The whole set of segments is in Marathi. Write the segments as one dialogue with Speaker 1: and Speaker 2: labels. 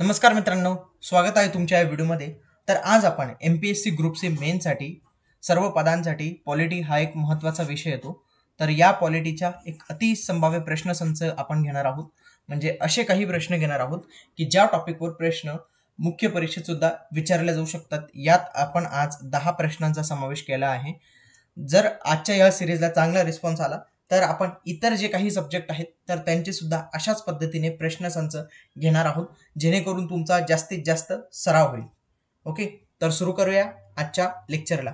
Speaker 1: नमस्कार मित्रांनो, स्वागत आहे तुमच्या या व्हिडिओमध्ये. तर आज आपण MPSC ग्रुप सी मेनसाठी सर्व पदांसाठी पॉलिटी हा एक महत्त्वाचा विषय येतो. तर या पॉलिटीच्या एक अतिसंभाव्य प्रश्नसंच आपण घेणार आहोत. म्हणजे असे काही प्रश्न घेणार आहोत की ज्या टॉपिकवर प्रश्न मुख्य परीक्षेत सुद्धा विचारले जाऊ शकतात. यात आपण आज 10 प्रश्नांचा समावेश केला आहे. जर आजच्या या सिरीजला चांगला रिस्पॉन्स आला तर आपण इतर जे काही सब्जेक्ट आहेत तर त्यांचे सुद्धा अशाच पद्धतीने प्रश्नसंच घेणार आहोत, जेणेकरून तुमचा जास्तीत जास्त सराव होईल. ओके, तर सुरू करूया आजच्या लेक्चरला.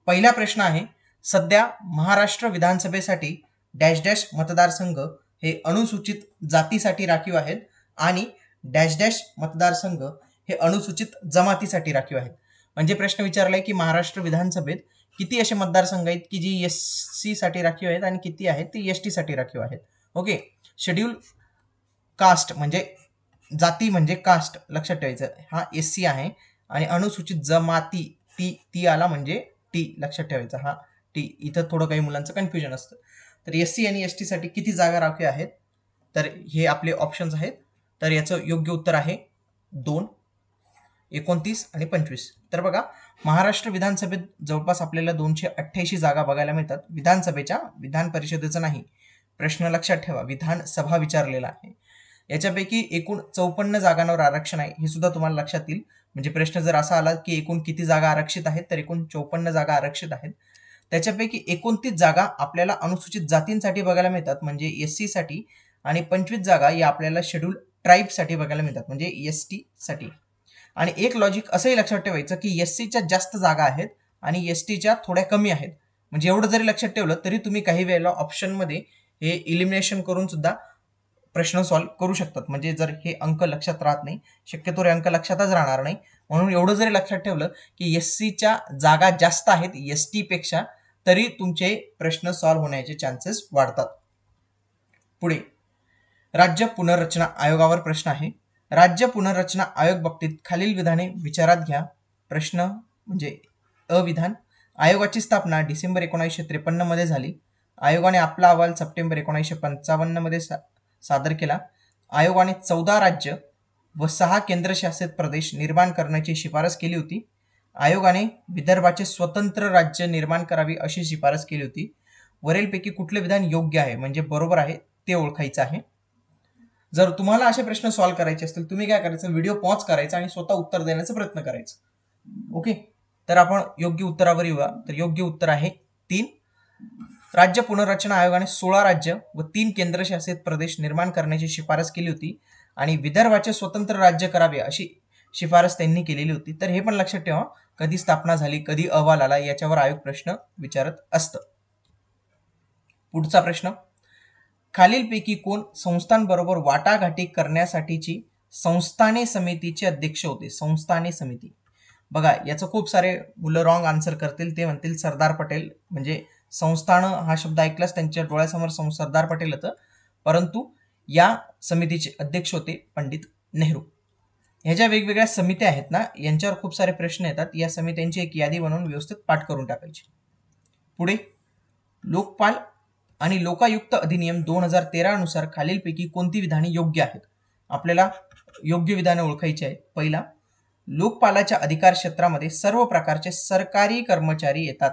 Speaker 1: पहिला प्रश्न आहे, सध्या महाराष्ट्र विधानसभेसाठी डॅश डॅश मतदारसंघ हे अनुसूचित जातीसाठी राखीव आहेत आणि डॅश डॅश मतदारसंघ हे अनुसूचित जमातीसाठी राखीव आहेत. म्हणजे प्रश्न विचारलाय की महाराष्ट्र विधानसभेत किती असे मतदारसंघ आहेत की जी SC साठी राखीव आहेत आणि किती आहेत ते ST साठी राखीव आहेत. ओके, शेड्यूल कास्ट म्हणजे जाती म्हणजे कास्ट लक्षात ठेवायचं, हा SC आहे. आणि अनुसूचित जमाती ती आला म्हणजे T लक्षात ठेवायचा, हा T. इथं थोडं काही मुलांचं कन्फ्युजन असतं. तर SC आणि ST साठी किती जागा राखीव आहेत, तर हे आपले ऑप्शन्स आहेत. तर याचं योग्य उत्तर आहे 2, 29 आणि 25. तर बघा, महाराष्ट्र विधानसभेत जवळपास आपल्याला 288 जागा बघायला मिळतात. विधानसभेच्या, विधान परिषदेचं नाही. प्रश्न लक्षात ठेवा, विधानसभा विचारलेला आहे. याच्यापैकी एकूण 54 जागांवर आरक्षण आहे, हे सुद्धा तुम्हाला लक्षात येईल. म्हणजे प्रश्न जर असा आला की एकूण किती जागा आरक्षित आहेत, तर एकूण 54 जागा आरक्षित आहेत. त्याच्यापैकी 29 जागा आपल्याला अनुसूचित जातींसाठी बघायला मिळतात म्हणजे SC साठी, आणि 25 जागा या आपल्याला शेड्यूल ट्राईब साठी बघायला मिळतात म्हणजे ST साठी. आणि एक लॉजिक असंही लक्षात ठेवायचं की SCच्या जास्त जागा आहेत आणि STच्या थोड्या कमी आहेत. म्हणजे एवढं जरी लक्षात ठेवलं तरी तुम्ही काही वेळेला ऑप्शनमध्ये हे इलिमिनेशन करून सुद्धा प्रश्न सॉल्व्ह करू शकतात. म्हणजे जर हे अंक लक्षात राहत नाही, शक्यतो हे अंक लक्षातच राहणार नाही. म्हणून एवढं जरी लक्षात ठेवलं की SCच्या जागा जास्त आहेत ST पेक्षा, तरी तुमचे प्रश्न सॉल्व्ह होण्याचे चान्सेस वाढतात. पुढे राज्य पुनर्रचना आयोगावर प्रश्न आहे. राज्य पुनर्रचना आयोग बाबतीत खालील विधाने विचारात घ्या. प्रश्न म्हणजे अविधान. आयोगाची स्थापना डिसेंबर 1953 मध्ये झाली. आयोगाने आपला अहवाल सप्टेंबर 1955 मध्ये सादर केला. आयोगाने 14 राज्य व 6 केंद्रशासित प्रदेश निर्माण करण्याची शिफारस केली होती. आयोगाने विदर्भाचे स्वतंत्र राज्य निर्माण करावे अशी शिफारस केली होती. वरीलपैकी कुठले विधान योग्य आहे म्हणजे बरोबर आहे ते ओळखायचं आहे. जर तुम्हाला असे प्रश्न सॉल्व्ह करायचे असतील, तुम्ही काय करायचं, व्हिडिओ पॉज करायचा आणि स्वतः उत्तर देण्याचा प्रयत्न करायचा. ओके, तर आपण योग्य उत्तरावर येऊया. तर योग्य उत्तर आहे 3. राज्य पुनर्रचना आयोगाने 16 राज्य व 3 केंद्रशासित प्रदेश निर्माण करण्याची शिफारस केली होती आणि विदर्भाचे स्वतंत्र राज्य करावे अशी शिफारस त्यांनी केलेली होती. तर हे पण लक्षात ठेवा, कधी स्थापना झाली, कधी अहवाल आला, याच्यावर आयोग प्रश्न विचारत असतं. पुढचा प्रश्न, खालीलपैकी कोण संस्थांबरोबर वाटाघाटी करण्यासाठीची संस्थाने समितीचे अध्यक्ष होते. संस्थाने समिती, बघा याचं खूप सारे मुलं रॉंग आन्सर करतील. ते म्हणतील सरदार पटेल. म्हणजे संस्थान हा शब्द ऐकलाच त्यांच्या डोळ्यासमोर सरदार पटेल होतं, परंतु या समितीचे अध्यक्ष होते पंडित नेहरू. ह्या ज्या वेगवेगळ्या समित्या आहेत ना, यांच्यावर खूप सारे प्रश्न येतात. या समित्यांची एक यादी बनवून व्यवस्थित पाठ करून टाकायची. पुढे लोकपाल आणि लोकायुक्त अधिनियम 2013 नुसार खालीलपैकी कोणती विधाने योग्य आहेत. आपल्याला योग्य विधाने ओळखायची आहेत. पहिला, लोकपालाच्या अधिकार क्षेत्रामध्ये सर्व प्रकारचे सरकारी कर्मचारी येतात.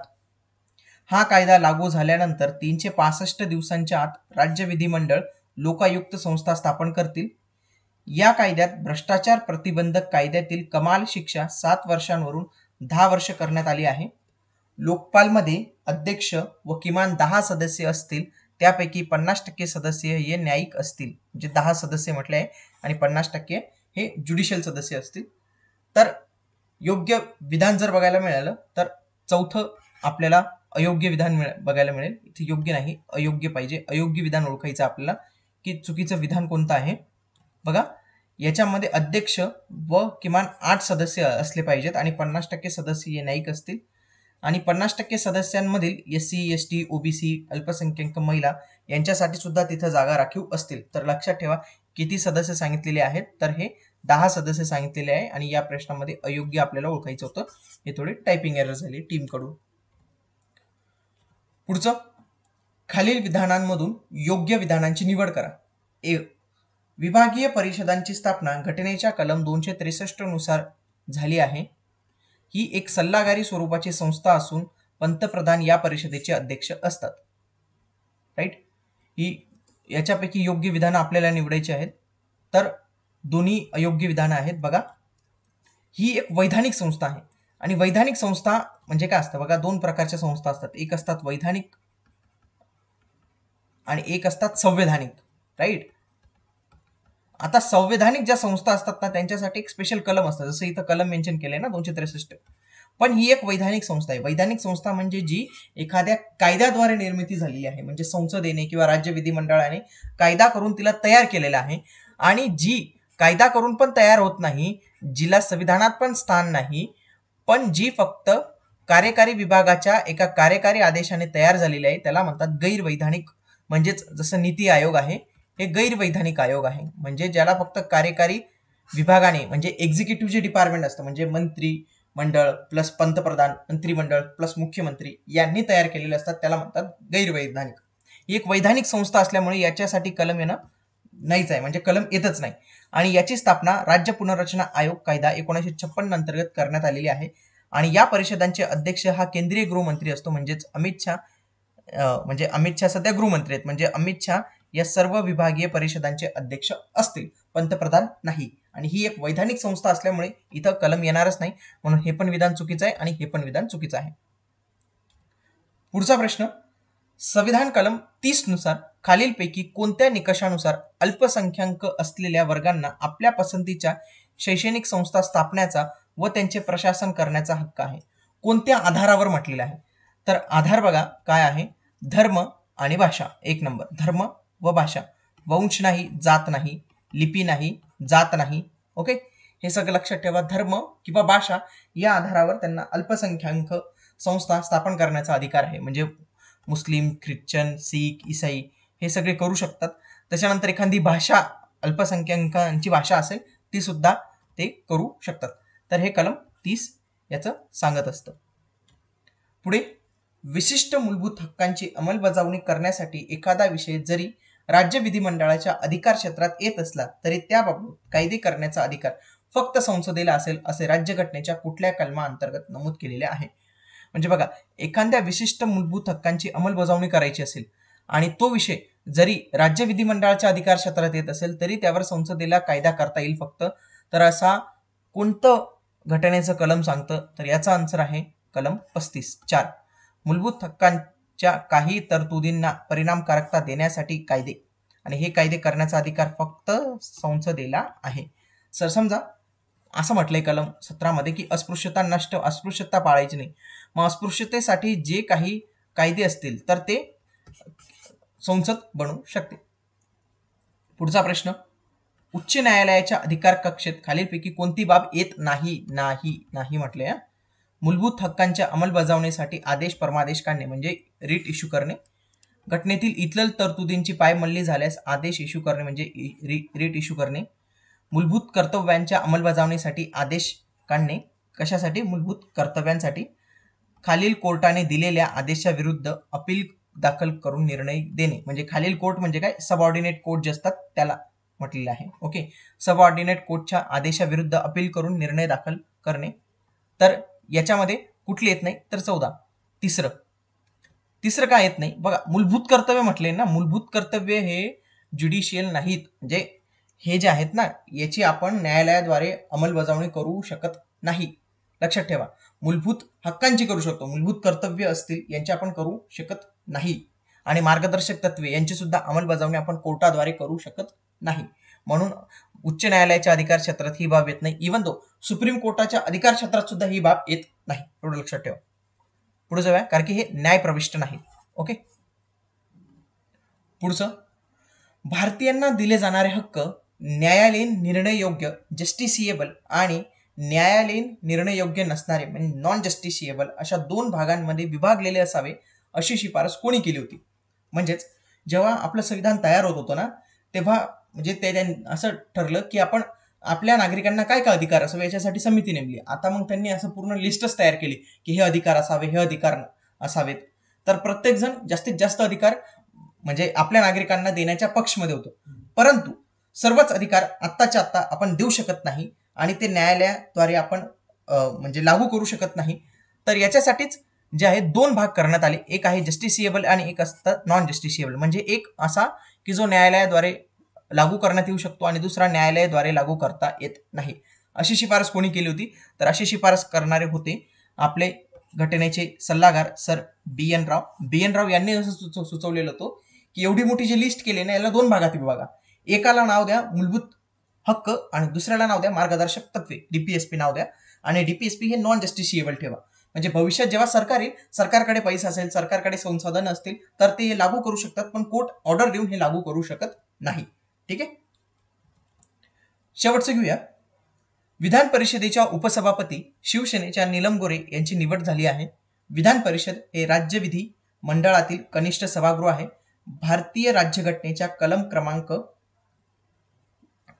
Speaker 1: हा कायदा लागू झाल्यानंतर 365 दिवसांच्या आत राज्य विधिमंडळ लोकायुक्त संस्था स्थापन करतील. या कायद्यात भ्रष्टाचार प्रतिबंधक कायद्यातील कमाल शिक्षा 7 वर्षांवरून 10 वर्ष करण्यात आली आहे. लोकपालमध्ये अध्यक्ष व किमान 10 सदस्य असतील. त्यापैकी 50% सदस्य हे न्यायिक असतील. म्हणजे 10 सदस्य म्हटले आहे आणि 50% हे ज्युडिशियल सदस्य असतील. तर योग्य विधान जर बघायला मिळालं तर चौथं आपल्याला अयोग्य विधान बघायला मिळेल. इथे योग्य नाही, अयोग्य पाहिजे. अयोग्य विधान ओळखायचं आपल्याला की चुकीचं विधान कोणतं आहे. बघा, याच्यामध्ये अध्यक्ष व किमान 8 सदस्य असले पाहिजेत आणि 50% सदस्य हे न्यायिक असतील. आणि 50% सदस्यांमधील SC, ST, OBC, अल्पसंख्याक महिला यांच्यासाठी सुद्धा तिथं जागा राखीव असतील. तर लक्षात ठेवा किती सदस्य सांगितलेले आहेत, तर हे 10 सदस्य सांगितलेले आहे. आणि या प्रश्नामध्ये अयोग्य आपल्याला ओळखायचं होतं. हे थोडी टायपिंग एरर झाली टीम कडून. पुढचं, खालील विधानांमधून योग्य विधानांची निवड करा. विभागीय परिषदांची स्थापना घटनेच्या कलम 263 नुसार झाली आहे. ही एक सल्लागारी स्वरूपाची संस्था असून पंतप्रधान या परिषदेचे अध्यक्ष असतात. राईट. ही याच्यापैकी योग्य विधानं आपल्याला निवडायची आहेत. तर दोन्ही अयोग्य विधानं आहेत. बघा, ही एक वैधानिक संस्था आहे आणि वैधानिक संस्था म्हणजे काय असतं बघा, दोन प्रकारच्या संस्था असतात. एक असतात वैधानिक आणि एक असतात संवैधानिक. राईट. आता संवैधानिक ज्या संस्था असतात ना त्यांच्यासाठी एक स्पेशल कलम असतं, जसं इथं कलम मेन्शन केलंय ना 263. पण ही एक वैधानिक संस्था आहे. वैधानिक संस्था म्हणजे जी एखाद्या कायद्याद्वारे निर्मिती झालेली आहे, म्हणजे संसदेने किंवा राज्य विधिमंडळाने कायदा करून तिला तयार केलेला आहे आणि जी कायदा करून पण तयार होत नाही, जिला संविधानात पण स्थान नाही, पण जी फक्त कार्यकारी विभागाच्या एका कार्यकारी आदेशाने तयार झालेली आहे, त्याला म्हणतात गैरवैधानिक. म्हणजेच जसं नीती आयोग आहे, हे गैरवैधानिक आयोग आहे. म्हणजे ज्याला फक्त कार्यकारी विभागाने, म्हणजे एक्झिक्युटिव्ह जे डिपार्टमेंट असतं, म्हणजे मंत्री मंडळ प्लस पंतप्रधान, मंत्रिमंडळ प्लस मुख्यमंत्री यांनी तयार केलेले असतात, त्याला म्हणतात गैरवैधानिक. ही एक वैधानिक संस्था असल्यामुळे याच्यासाठी कलम येणं नाहीच आहे, म्हणजे कलम येतच नाही. आणि याची स्थापना राज्य पुनर्रचना आयोग कायदा 1956 अंतर्गत करण्यात आलेली आहे. आणि या परिषदांचे अध्यक्ष हा केंद्रीय गृहमंत्री असतो. म्हणजेच अमित शहा सध्या गृहमंत्री आहेत, म्हणजे अमित शहा या सर्व विभागीय परिषदांचे अध्यक्ष असतील, पंतप्रधान नाही. आणि ही एक वैधानिक संस्था असल्यामुळे इथं कलम येणारच नाही, म्हणून हे पण विधान चुकीचं आहे आणि हे पण विधान चुकीचं आहे. पुढचा प्रश्न, संविधान कलम 30 नुसार खालीलपैकी कोणत्या निकषानुसार अल्पसंख्याक असलेल्या वर्गांना आपल्या पसंतीच्या शैक्षणिक संस्था स्थापण्याचा व त्यांचे प्रशासन करण्याचा हक्क आहे? कोणत्या आधारावर म्हटलेला आहे? तर आधार बघा काय आहे, धर्म आणि भाषा. एक नंबर, धर्म व भाषा. वंश नाही, जात नाही, लिपी नाही, जात नाही. ओके, हे सगळं लक्षात ठेवा. धर्म किंवा भाषा या आधारावर त्यांना अल्पसंख्याक संस्था स्थापन करण्याचा अधिकार आहे. म्हणजे मुस्लिम, ख्रिश्चन, शीख, ईसाई हे सगळे करू शकतात. त्याच्यानंतर एखादी भाषा, अल्पसंख्याकांची भाषा असेल ती सुद्धा ते करू शकतात. तर हे कलम 30 याचं सांगत असतं. पुढे, विशिष्ट मूलभूत हक्कांची अंमलबजावणी करण्यासाठी एखादा विषय जरी राज्य विधिमंडळाच्या अधिकार क्षेत्रात येत असला तरी त्याबाबत कायदे करण्याचा अधिकार फक्त संसदेला असेल, असे राज्यघटनेच्या कुठल्या कलमाअंतर्गत नमूद केलेले आहे? म्हणजे बघा, एखाद्या विशिष्ट मूलभूत हक्कांची अंमलबजावणी करायची असेल आणि तो विषय जरी राज्य विधिमंडळाच्या अधिकार क्षेत्रात येत असेल तरी त्यावर संसदेला कायदा करता येईल फक्त. तर असा कोणतं घटनेचं कलम सांगतं? तर याचा आन्सर आहे कलम 35(4). मूलभूत हक्कांच्या काही तरतुदींना परिणामकारकता देण्यासाठी कायदे, आणि हे कायदे करण्याचा अधिकार फक्त संसदेला आहे. सर समजा असं म्हटलंय कलम 17 मध्ये की अस्पृश्यता पाळायची नाही. मग अस्पृश्यतेसाठी जे काही कायदे असतील तर ते संसद बनवू शकते. पुढचा प्रश्न, उच्च न्यायालयाच्या अधिकार कक्षेत खालीलपैकी कोणती बाब येत नाही? नाही म्हटलंय. मूलभूत हक्कांच्या अंमलबजावणीसाठी आदेश परमादेश काढणे म्हणजे रिट इश्यू करणे. घटनेतील इतर तरतुदींची पायमल्ली झाल्यास आदेश इश्यू करणे म्हणजे रिट इश्यू करणे. मूलभूत कर्तव्यांच्या अंमलबजावणीसाठी आदेश काढणे. कशासाठी? मूलभूत कर्तव्यांसाठी. खालील कोर्टाने दिलेल्या आदेशा विरुद्ध अपील दाखल करून निर्णय देणे. म्हणजे खालील कोर्ट म्हणजे काय? सबऑर्डिनेट कोर्ट जे असतात त्याला म्हटलेलं आहे. ओके, सबऑर्डिनेट कोर्टच्या आदेशाविरुद्ध अपील करून निर्णय दाखल करणे. तर याच्यामध्ये कुठली येत नाही? तर 14. तिसरं काय येत नाही? बघा, मूलभूत कर्तव्य म्हटले ना, मूलभूत कर्तव्य हे ज्युडिशियल नाहीत. म्हणजे हे जे आहेत ना, याची आपण न्यायालयाद्वारे अंमलबजावणी करू शकत नाही. लक्षात ठेवा, मूलभूत हक्कांची करू शकतो, मूलभूत कर्तव्य असतील यांची आपण करू शकत नाही. आणि मार्गदर्शक तत्वे यांची सुद्धा अंमलबजावणी आपण कोर्टाद्वारे करू शकत नाही. म्हणून उच्च न्यायालयाच्या अधिकार क्षेत्रात ही बाब येत नाही. इव्हन तो सुप्रीम कोर्टाच्या अधिकार क्षेत्रात सुद्धा ही बाब येत नाही. एवढं लक्षात ठेवा. पुढे जाऊया, कारण की हे न्याय प्रविष्ट नाही. ओके, पुढचं, भारतीयांना दिले जाणारे हक्क न्यायालयीन निर्णययोग्य जस्टिसिएबल आणि न्यायालयीन निर्णययोग्य नसणारे म्हणजे नॉन जस्टिसिएबल अशा दोन भागांमध्ये विभागलेले असावे अशी शिफारस कोणी केली होती? म्हणजेच जेव्हा आपलं संविधान तयार होत होतं ना, तेव्हा म्हणजे ते असं ठरलं की आपण आपल्या नागरिकांना काय काय अधिकार असावे याच्यासाठी समिती नेमली. आता मग त्यांनी असं पूर्ण लिस्टच तयार केली की हे अधिकार असावे, हे अधिकार असावेत. तर प्रत्येक जण जास्तीत जास्त अधिकार म्हणजे आपल्या नागरिकांना देण्याच्या पक्षमध्ये होतो. परंतु सर्वच अधिकार आत्ताच्या आत्ता आपण देऊ शकत नाही आणि ते न्यायालयाद्वारे आपण म्हणजे लागू करू शकत नाही. तर याच्यासाठीच जे आहे दोन भाग करण्यात आले. एक आहे जस्टिसिएबल आणि एक असतं नॉन जस्टिसिएबल. म्हणजे एक असा की जो न्यायालयाद्वारे लागू करण्यात येऊ शकतो आणि दुसरा न्यायालयाद्वारे लागू करता येत नाही. अशी शिफारस कोणी केली होती? तर अशी शिफारस करणारे होते आपले घटनेचे सल्लागार सर बी एन राव. बी एन राव यांनी असं सुचवलेलं होतं की एवढी मोठी जी लिस्ट केली ना, याला दोन भागात विभागा. एकाला नाव द्या मूलभूत हक्क आणि दुसऱ्याला नाव द्या मार्गदर्शक तत्वे, डीपीएसपी नाव द्या. आणि डीपीएसपी हे नॉन जस्टिसिएबल ठेवा. म्हणजे भविष्यात जेव्हा सरकार येईल, सरकारकडे पैसा असेल, सरकारकडे संसाधन असतील, तर ते हे लागू करू शकतात, पण कोर्ट ऑर्डर देऊन हे लागू करू शकत नाही. ठीक आहे. शेवटचं घेऊया. विधान परिषदेच्या उपसभापती शिवसेनेच्या नीलम गोरे यांची निवड झाली आहे. विधान परिषद हे राज्य विधी मंडळातील कनिष्ठ सभागृह आहे. भारतीय राज्यघटनेच्या कलम क्रमांक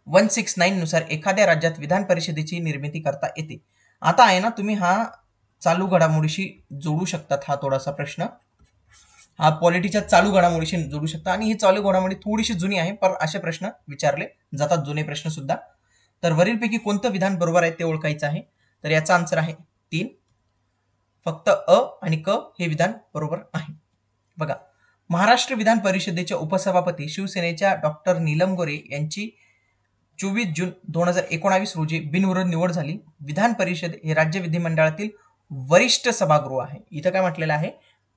Speaker 1: 169 नुसार एखाद्या राज्यात विधान परिषदेची निर्मिती करता येते. आता आहे ना, तुम्ही हा चालू घडामोडीशी जोडू शकतात. हा थोडासा प्रश्न हा पॉलिटीच्या चालू घडामोडीशी जोडू शकता आणि ही चालू घडामोडी थोडीशी जुनी आहे, पण असे प्रश्न विचारले जातात, जुने प्रश्न सुद्धा. तर वरीलपैकी कोणतं विधान बरोबर आहे ते ओळखायचं आहे. तर याचा आन्सर आहे 3. फक्त अ आणि क हे विधान बरोबर आहे. बघा, महाराष्ट्र विधान परिषदेच्या उपसभापती शिवसेनेच्या डॉक्टर नीलम गोरे यांची 24 जून 2019 रोजी बिनविरोध निवड झाली. विधान परिषद हे राज्य विधिमंडळातील वरिष्ठ सभागृह आहे. इथं काय म्हटलेलं आहे?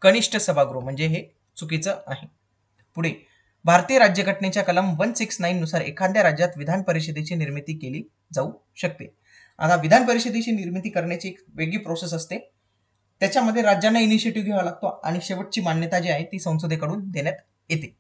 Speaker 1: कनिष्ठ सभागृह, म्हणजे हे चुकीचं आहे. पुढे, भारतीय राज्यघटनेच्या कलम 169 नुसार एखाद्या राज्यात विधान परिषदेची निर्मिती केली जाऊ शकते. आता विधान परिषदेची निर्मिती करण्याची एक वेगळी प्रोसेस असते. त्याच्यामध्ये राज्यांना इनिशिएटिव्ह घ्यावा लागतो आणि शेवटची मान्यता जी आहे ती संसदेकडून देण्यात येते.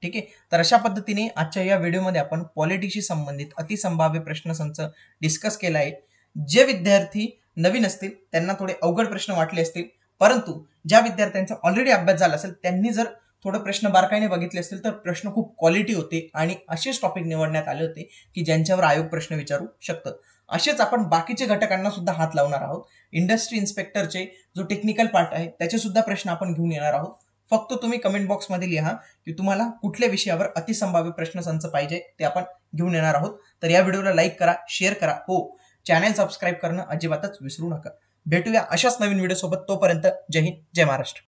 Speaker 1: ठीक आहे. तर अशा पद्धतीने आजच्या या व्हिडिओमध्ये आपण पॉलिटिक्सशी संबंधित अतिसंभाव्य प्रश्नसंच डिस्कस केला आहे. जे विद्यार्थी नवीन असतील त्यांना थोडे अवघड प्रश्न वाटले असतील, परंतु ज्या विद्यार्थ्यांचा ऑलरेडी अभ्यास झाला असेल त्यांनी जर थोडं प्रश्न बारकाईने बघितले असतील तर प्रश्न खूप क्वालिटी होते आणि असेच टॉपिक निवडण्यात आले होते की ज्यांच्यावर आयोग प्रश्न विचारू शकतं. असेच आपण बाकीचे घटकांना सुद्धा हात लावणार आहोत. इंडस्ट्री इन्स्पेक्टरचे जो टेक्निकल पार्ट आहे त्याचे सुद्धा प्रश्न आपण घेऊन येणार आहोत. फक्त तुम्ही कमेंट बॉक्समध्ये लिहा की तुम्हाला कुठल्या विषयावर अतिसंभाव्य प्रश्नसंच पाहिजे, ते आपण घेऊन येणार आहोत. तर या व्हिडिओला लाईक करा, शेअर करा. हो, चॅनल सबस्क्राईब करणं अजिबातच विसरू नका. भेटूया अशाच नवीन व्हिडिओ सोबत. तोपर्यंत जय हिंद, जय महाराष्ट्र.